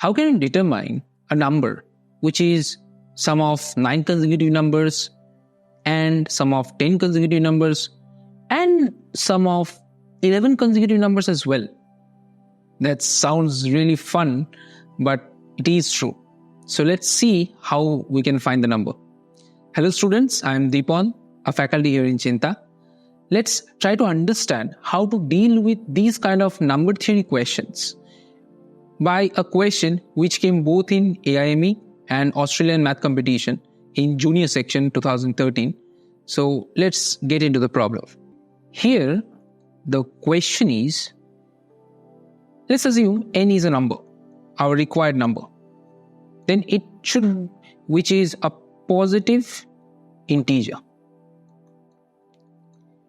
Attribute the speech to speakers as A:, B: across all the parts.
A: how can we determine a number which is sum of 9 consecutive numbers and sum of 10 consecutive numbers and sum of 11 consecutive numbers as well? That sounds really fun, but it is true. So let's see how we can find the number. Hello students, I am Deepan, a faculty here in Cheenta. Let's try to understand how to deal with these kind of number theory questions by a question which came both in AIME and Australian Math Competition in Junior Section 2013. So let's get into the problem. Here, the question is, let's assume n is a number, our required number. Then it should, which is a positive integer.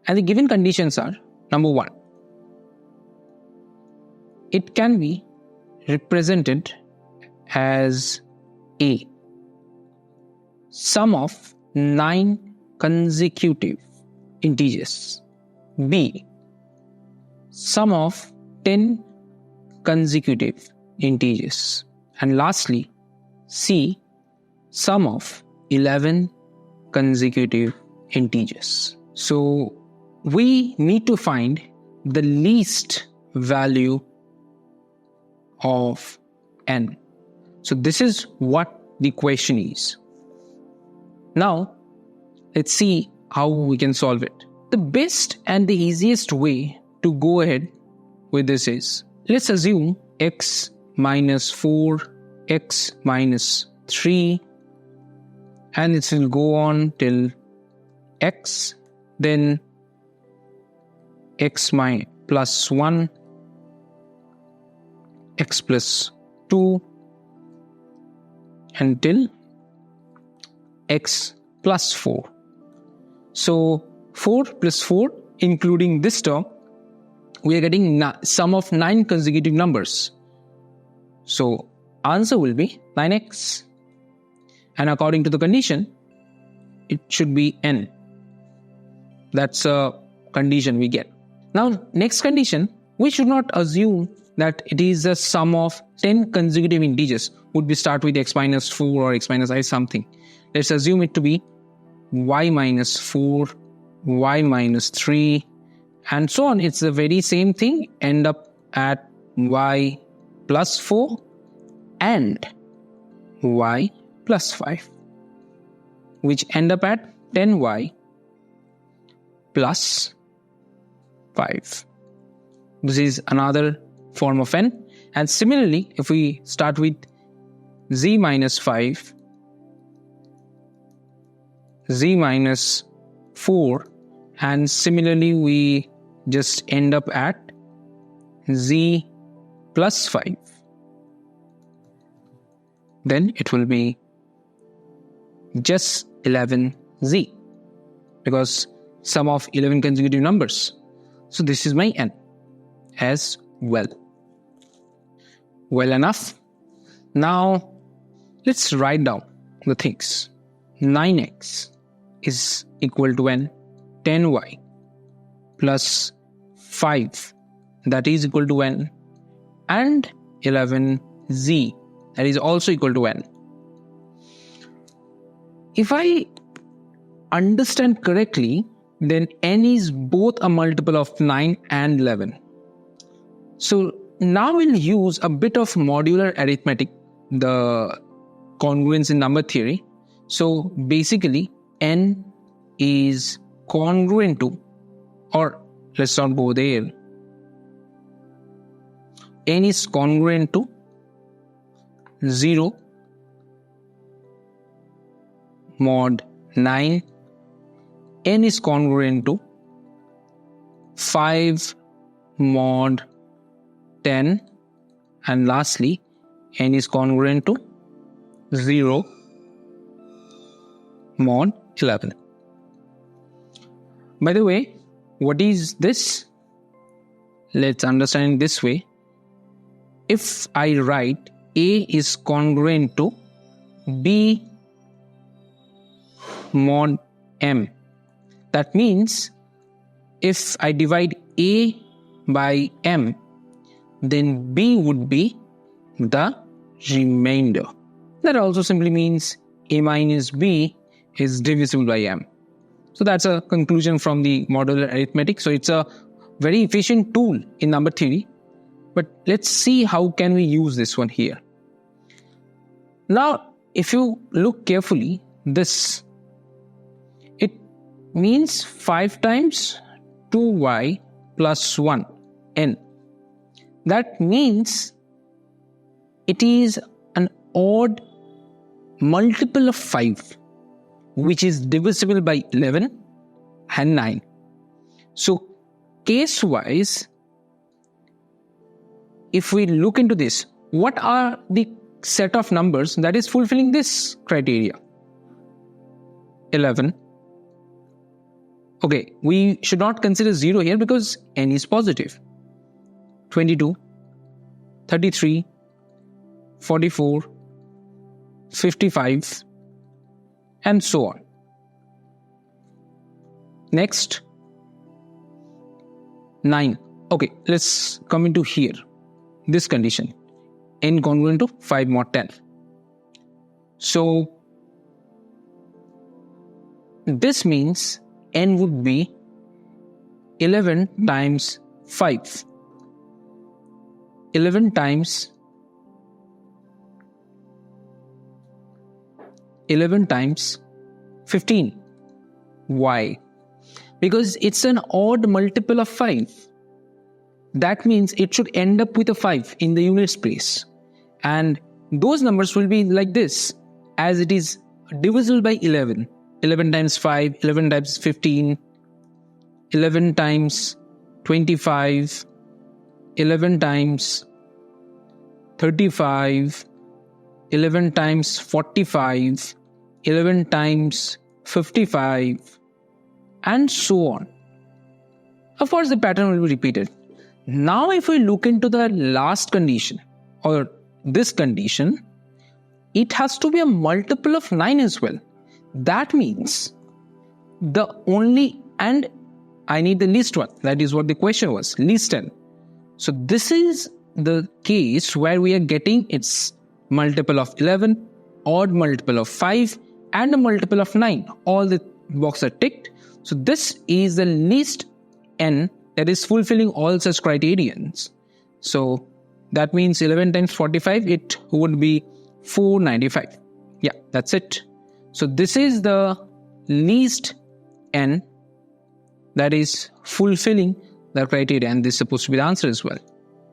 A: And the given conditions are, number 1, it can be represented as A, sum of 9 consecutive integers, B, sum of 10 consecutive integers, and lastly, C, sum of 11 consecutive integers. So we need to find the least value of n. So this is what the question is. Now, let's see how we can solve it. The best and the easiest way to go ahead with this is, let's assume x minus 4, x minus 3, and it will go on till x, then x plus 1, x plus 2, until x plus 4. So 4 plus 4, including this term, we are getting sum of 9 consecutive numbers. So answer will be 9x. And according to the condition, it should be n. That's a condition we get. Now, next condition, we should not assume that it is a sum of 10 consecutive integers. Would we start with x minus 4 or x minus I something? Let's assume it to be y minus 4, y minus 3, and so on. It's the very same thing, end up at y plus 4 and y plus 5, which end up at 10y plus 5. This is another form of n. And similarly, if we start with z minus 5, z minus 4, and similarly we just end up at z plus 5, then it will be just 11z, because sum of 11 consecutive numbers. So this is my n as well. Well enough. Now let's write down the things. 9x is equal to n, 10y plus 5, that is equal to n, and 11z, that is also equal to n. If I understand correctly, then n is both a multiple of 9 and 11. So now we'll use a bit of modular arithmetic, the congruence in number theory. So basically, n is congruent to, or let's not go there, n is congruent to 0 mod 9, n is congruent to 5 mod 10, and lastly n is congruent to 0 mod 11. By the way, what is this? Let's understand it this way. If I write A is congruent to B mod M, that means if I divide A by M, then B would be the remainder. That also simply means A minus B is divisible by M. So that's a conclusion from the modular arithmetic. So it's a very efficient tool in number theory. But let's see how can we use this one here. Now, if you look carefully, this, it means 5 times 2y plus 1 n. That means it is an odd multiple of 5, which is divisible by 11 and 9. So case-wise, if we look into this, what are the set of numbers that is fulfilling this criteria? 11. Okay, we should not consider 0 here because n is positive. 22, 33, 44, 55, and so on. Next, 9. Okay, let's come into here. This condition, n congruent to 5 mod 10. So, this means n would be 11 times 5. 11 times 15. Why? Because it's an odd multiple of 5. That means it should end up with a 5 in the units place. And those numbers will be like this, as it is divisible by 11. 11 times 5, 11 times 15, 11 times 25, 11 times 35, 11 times 45, 11 times 55, and so on. Of course, the pattern will be repeated. Now, if we look into the last condition, or this condition, it has to be a multiple of 9 as well. That means the only, and I need the least one. That is what the question was, least n. So this is the case where we are getting its multiple of 11, odd multiple of 5, and a multiple of 9. All the boxes are ticked. So this is the least n that is fulfilling all such criterions. So that means 11 times 45, it would be 495. Yeah, that's it. So this is the least n that is fulfilling the criteria, and this is supposed to be the answer as well.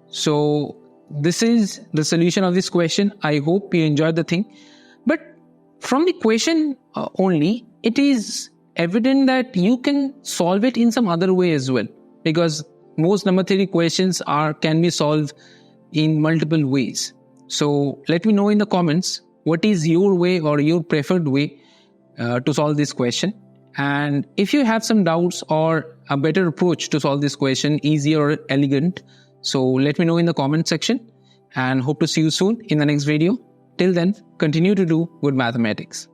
A: So this is the solution of this question. I hope you enjoyed the thing. But from the question only, it is evident that you can solve it in some other way as well, because most number theory questions can be solved in multiple ways. So let me know in the comments what is your way or your preferred way to solve this question. And if you have some doubts or a better approach to solve this question, easy or elegant, so let me know in the comment section, and hope to see you soon in the next video. Till then, continue to do good mathematics.